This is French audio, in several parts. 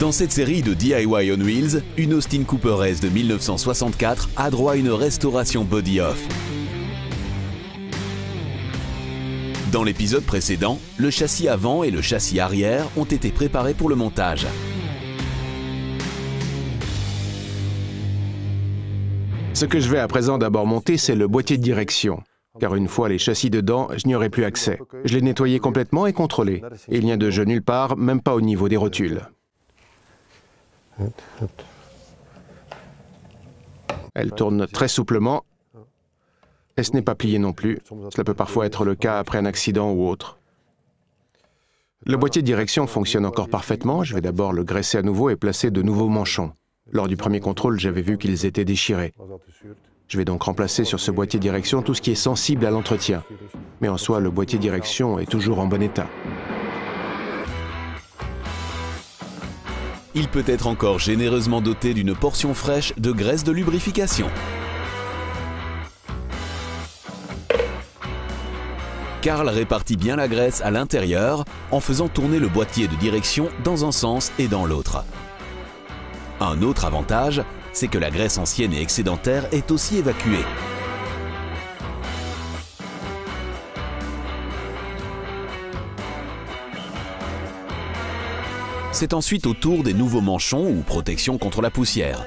Dans cette série de DIY on Wheels, une Austin Cooper S de 1964 a droit à une restauration body-off. Dans l'épisode précédent, le châssis avant et le châssis arrière ont été préparés pour le montage. Ce que je vais à présent d'abord monter, c'est le boîtier de direction. Car une fois les châssis dedans, je n'y aurai plus accès. Je l'ai nettoyé complètement et contrôlé. Et il n'y a de jeu nulle part, même pas au niveau des rotules. Elle tourne très souplement. Et ce n'est pas plié non plus. Cela peut parfois être le cas après un accident ou autre. Le boîtier de direction fonctionne encore parfaitement. Je vais d'abord le graisser à nouveau et placer de nouveaux manchons. Lors du premier contrôle, j'avais vu qu'ils étaient déchirés. Je vais donc remplacer sur ce boîtier de direction tout ce qui est sensible à l'entretien. Mais en soi, le boîtier de direction est toujours en bon état. Il peut être encore généreusement doté d'une portion fraîche de graisse de lubrification. Carl répartit bien la graisse à l'intérieur en faisant tourner le boîtier de direction dans un sens et dans l'autre. Un autre avantage, c'est que la graisse ancienne et excédentaire est aussi évacuée. C'est ensuite au tour des nouveaux manchons ou protections contre la poussière.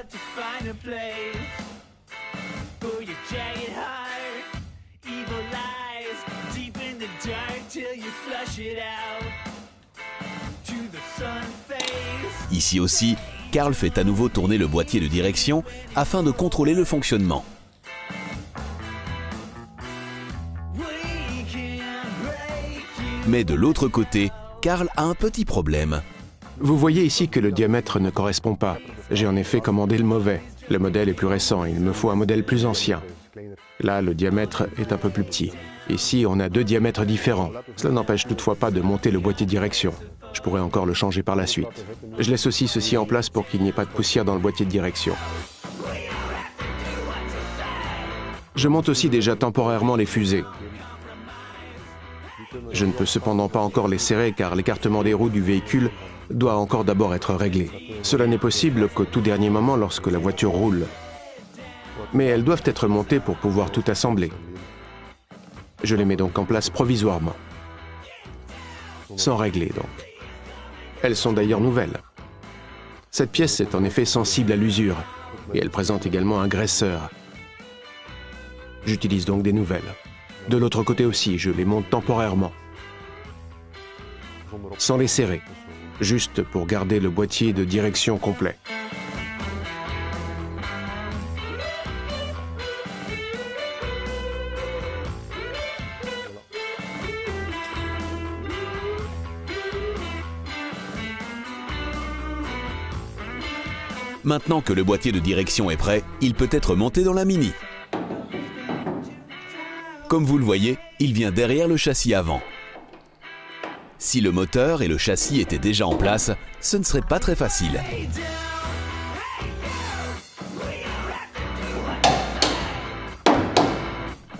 Ici aussi, Carl fait à nouveau tourner le boîtier de direction afin de contrôler le fonctionnement. Mais de l'autre côté, Carl a un petit problème. Vous voyez ici que le diamètre ne correspond pas. J'ai en effet commandé le mauvais. Le modèle est plus récent, il me faut un modèle plus ancien. Là, le diamètre est un peu plus petit. Ici, on a deux diamètres différents. Cela n'empêche toutefois pas de monter le boîtier de direction. Je pourrais encore le changer par la suite. Je laisse aussi ceci en place pour qu'il n'y ait pas de poussière dans le boîtier de direction. Je monte aussi déjà temporairement les fusées. Je ne peux cependant pas encore les serrer car l'écartement des roues du véhicule doit encore d'abord être réglé. Cela n'est possible qu'au tout dernier moment lorsque la voiture roule. Mais elles doivent être montées pour pouvoir tout assembler. Je les mets donc en place provisoirement. Sans régler donc. Elles sont d'ailleurs nouvelles. Cette pièce est en effet sensible à l'usure et elle présente également un graisseur. J'utilise donc des nouvelles. De l'autre côté aussi, je les monte temporairement. Sans les serrer, juste pour garder le boîtier de direction complet. Maintenant que le boîtier de direction est prêt, il peut être monté dans la Mini. Comme vous le voyez, il vient derrière le châssis avant. Si le moteur et le châssis étaient déjà en place, ce ne serait pas très facile.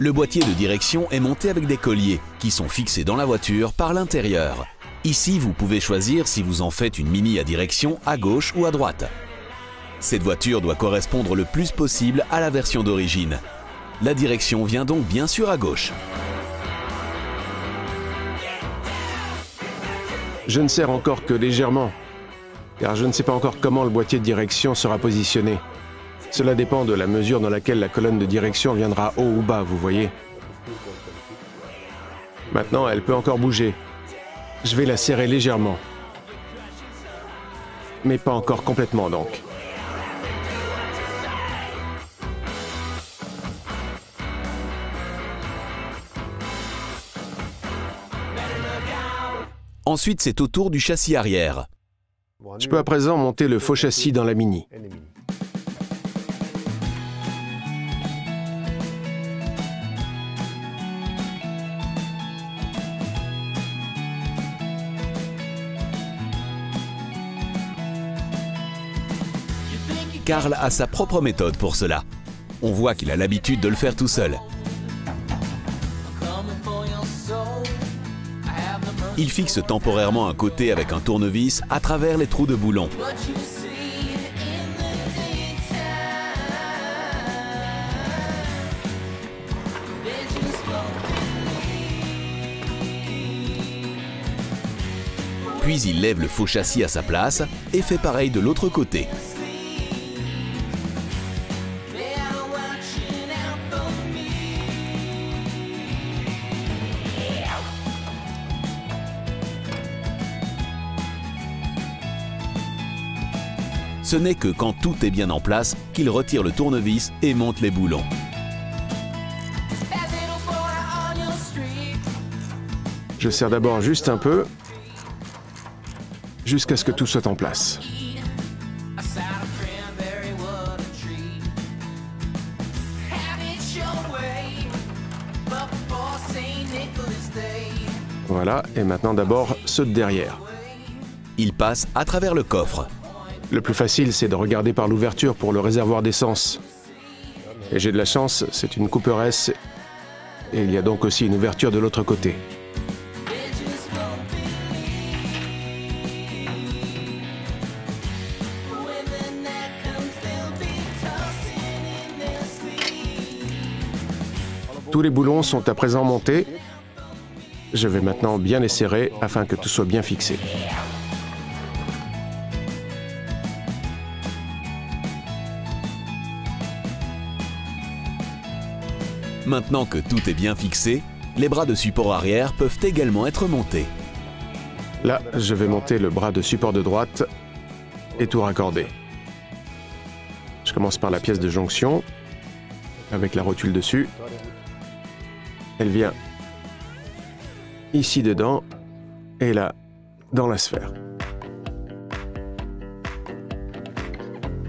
Le boîtier de direction est monté avec des colliers qui sont fixés dans la voiture par l'intérieur. Ici, vous pouvez choisir si vous en faites une Mini à direction à gauche ou à droite. Cette voiture doit correspondre le plus possible à la version d'origine. La direction vient donc bien sûr à gauche. Je ne serre encore que légèrement, car je ne sais pas encore comment le boîtier de direction sera positionné. Cela dépend de la mesure dans laquelle la colonne de direction viendra haut ou bas, vous voyez. Maintenant, elle peut encore bouger. Je vais la serrer légèrement. Mais pas encore complètement donc. Ensuite, c'est au tour du châssis arrière. Je peux à présent monter le faux châssis dans la Mini. Carl a sa propre méthode pour cela. On voit qu'il a l'habitude de le faire tout seul. Il fixe temporairement un côté avec un tournevis à travers les trous de boulon. Puis il lève le faux châssis à sa place et fait pareil de l'autre côté. Ce n'est que quand tout est bien en place qu'il retire le tournevis et monte les boulons. Je serre d'abord juste un peu, jusqu'à ce que tout soit en place. Voilà, et maintenant d'abord ceux de derrière. Il passe à travers le coffre. Le plus facile, c'est de regarder par l'ouverture pour le réservoir d'essence. Et j'ai de la chance, c'est une Cooper S, et il y a donc aussi une ouverture de l'autre côté. Tous les boulons sont à présent montés. Je vais maintenant bien les serrer afin que tout soit bien fixé. Maintenant que tout est bien fixé, les bras de support arrière peuvent également être montés. Là, je vais monter le bras de support de droite et tout raccorder. Je commence par la pièce de jonction, avec la rotule dessus. Elle vient ici dedans et là, dans la sphère.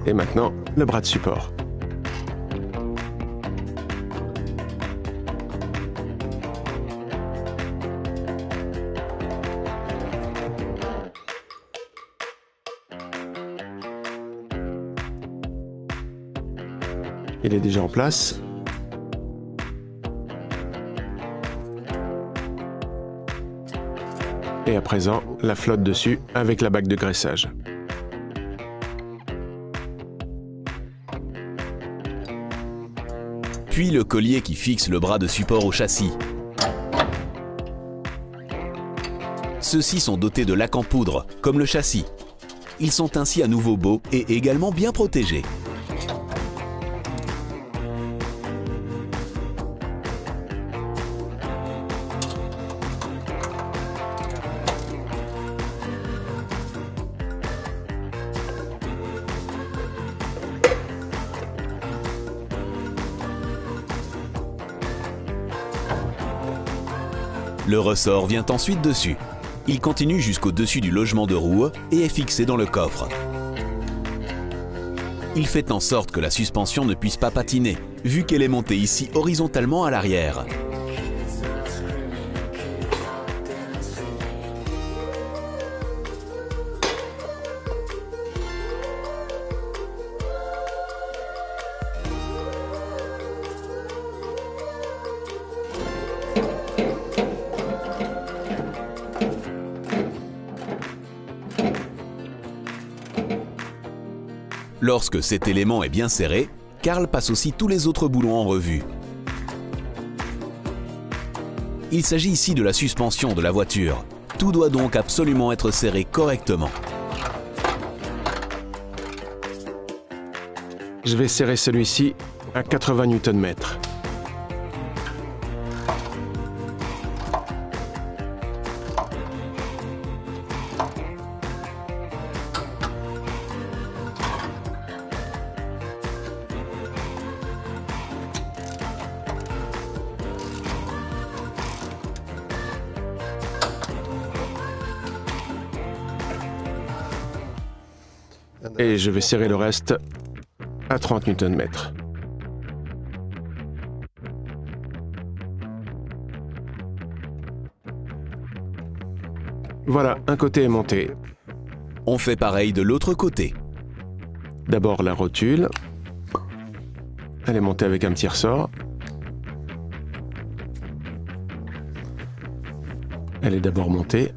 Et maintenant, le bras de support. Il est déjà en place. Et à présent, la flotte dessus avec la bague de graissage. Puis le collier qui fixe le bras de support au châssis. Ceux-ci sont dotés de lac en poudre, comme le châssis. Ils sont ainsi à nouveau beaux et également bien protégés. Le ressort vient ensuite dessus. Il continue jusqu'au-dessus du logement de roue et est fixé dans le coffre. Il fait en sorte que la suspension ne puisse pas patiner, vu qu'elle est montée ici horizontalement à l'arrière. Lorsque cet élément est bien serré, Carl passe aussi tous les autres boulons en revue. Il s'agit ici de la suspension de la voiture. Tout doit donc absolument être serré correctement. Je vais serrer celui-ci à 80 Nm. Et je vais serrer le reste à 30 Nm. Voilà, un côté est monté. On fait pareil de l'autre côté. D'abord la rotule. Elle est montée avec un petit ressort. Elle est d'abord montée.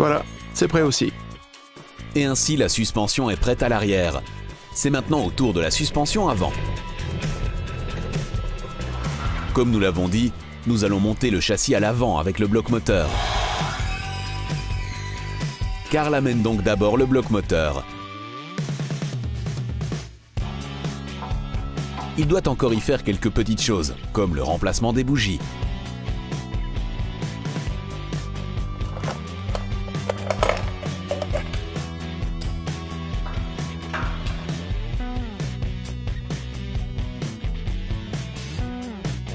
Voilà, c'est prêt aussi. Et ainsi, la suspension est prête à l'arrière. C'est maintenant au tour de la suspension avant. Comme nous l'avons dit, nous allons monter le châssis à l'avant avec le bloc moteur. Karl amène donc d'abord le bloc moteur. Il doit encore y faire quelques petites choses, comme le remplacement des bougies.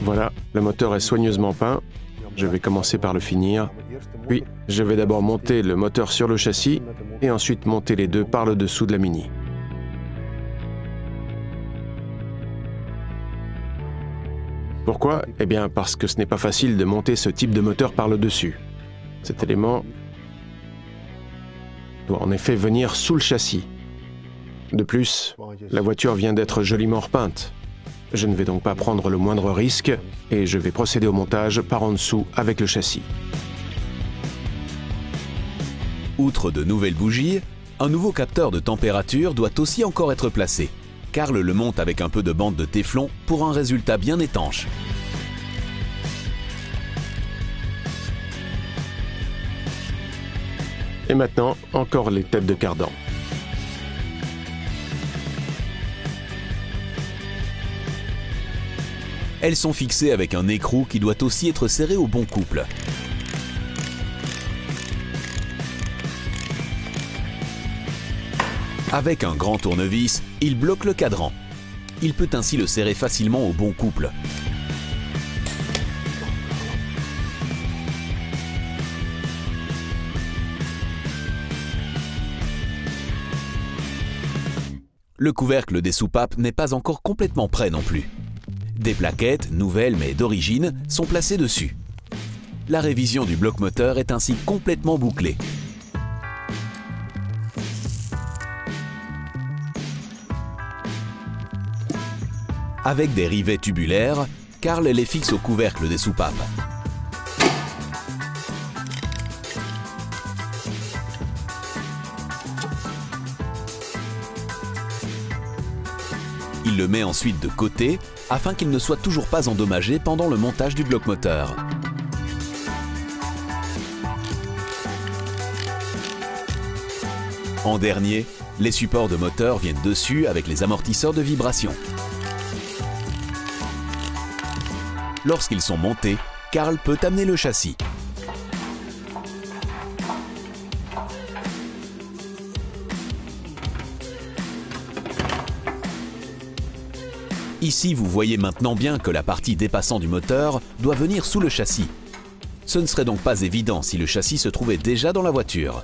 Voilà, le moteur est soigneusement peint. Je vais commencer par le finir. Puis, je vais d'abord monter le moteur sur le châssis et ensuite monter les deux par le dessous de la Mini. Pourquoi? Eh bien, parce que ce n'est pas facile de monter ce type de moteur par le dessus. Cet élément doit en effet venir sous le châssis. De plus, la voiture vient d'être joliment repeinte. Je ne vais donc pas prendre le moindre risque et je vais procéder au montage par en dessous avec le châssis. Outre de nouvelles bougies, un nouveau capteur de température doit aussi encore être placé. Karl le monte avec un peu de bande de téflon pour un résultat bien étanche. Et maintenant, encore les têtes de cardan. Elles sont fixées avec un écrou qui doit aussi être serré au bon couple. Avec un grand tournevis, il bloque le cadran. Il peut ainsi le serrer facilement au bon couple. Le couvercle des soupapes n'est pas encore complètement prêt non plus. Des plaquettes, nouvelles mais d'origine, sont placées dessus. La révision du bloc moteur est ainsi complètement bouclée. Avec des rivets tubulaires, Karl les fixe au couvercle des soupapes. Il le met ensuite de côté afin qu'il ne soit toujours pas endommagé pendant le montage du bloc moteur. En dernier, les supports de moteur viennent dessus avec les amortisseurs de vibration. Lorsqu'ils sont montés, Karl peut amener le châssis. Ici, vous voyez maintenant bien que la partie dépassant du moteur doit venir sous le châssis. Ce ne serait donc pas évident si le châssis se trouvait déjà dans la voiture.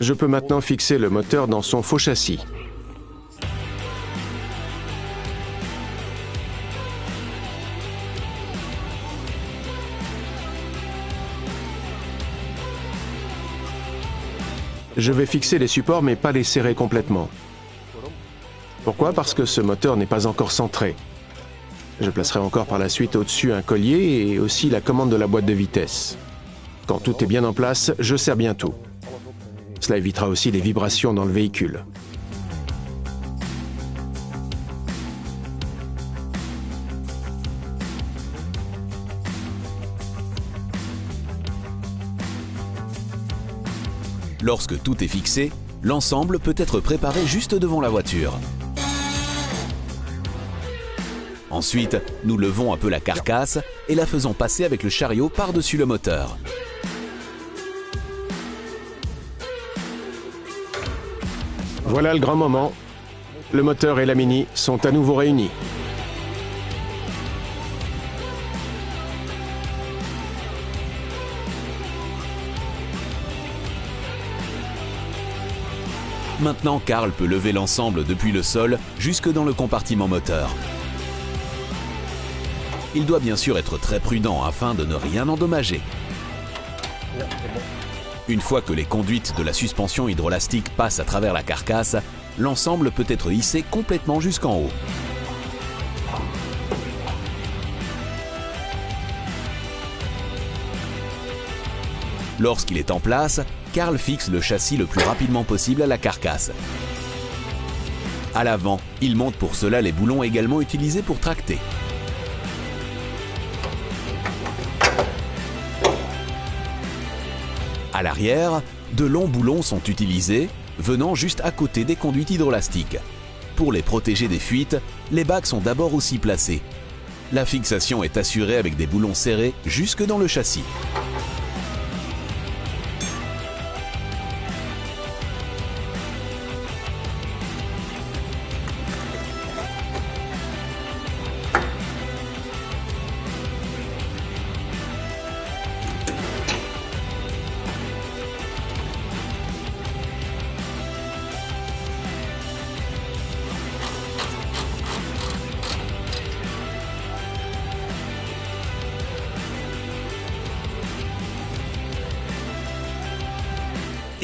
Je peux maintenant fixer le moteur dans son faux châssis. Je vais fixer les supports mais pas les serrer complètement. Pourquoi? Parce que ce moteur n'est pas encore centré. Je placerai encore par la suite au-dessus un collier et aussi la commande de la boîte de vitesse. Quand tout est bien en place, je serre bien tout. Cela évitera aussi des vibrations dans le véhicule. Lorsque tout est fixé, l'ensemble peut être préparé juste devant la voiture. Ensuite, nous levons un peu la carcasse et la faisons passer avec le chariot par-dessus le moteur. Voilà le grand moment. Le moteur et la Mini sont à nouveau réunis. Maintenant, Karl peut lever l'ensemble depuis le sol jusque dans le compartiment moteur. Il doit bien sûr être très prudent afin de ne rien endommager. Une fois que les conduites de la suspension hydrolastique passent à travers la carcasse, l'ensemble peut être hissé complètement jusqu'en haut. Lorsqu'il est en place, Karl fixe le châssis le plus rapidement possible à la carcasse. À l'avant, il monte pour cela les boulons également utilisés pour tracter. À l'arrière, de longs boulons sont utilisés, venant juste à côté des conduites hydrolastiques. Pour les protéger des fuites, les bacs sont d'abord aussi placés. La fixation est assurée avec des boulons serrés jusque dans le châssis.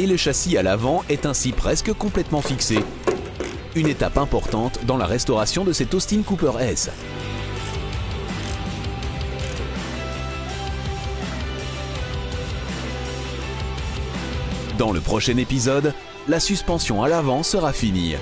Et le châssis à l'avant est ainsi presque complètement fixé. Une étape importante dans la restauration de cette Austin Cooper S. Dans le prochain épisode, la suspension à l'avant sera finie.